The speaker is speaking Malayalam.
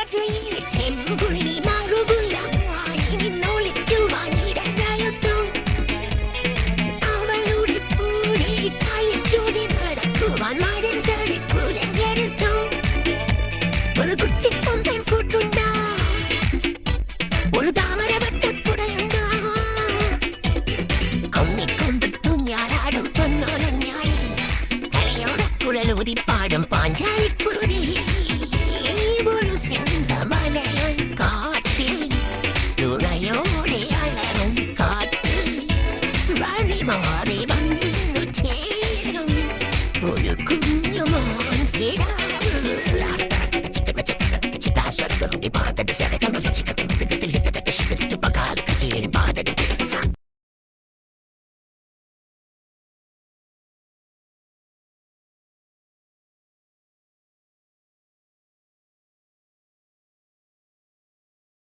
ചെമ്പുള്ളി മറുപുള്ള നിന്നൊളിക്കുവാനിടനായുത്തും അവളുടെ പൂരി കൈച്ചൂടി നടക്കുവാൻ മരം ചടിപ്പുരഞ്ഞെടുത്തും ഒരു കുറ്റിക്കൊമ്പൻ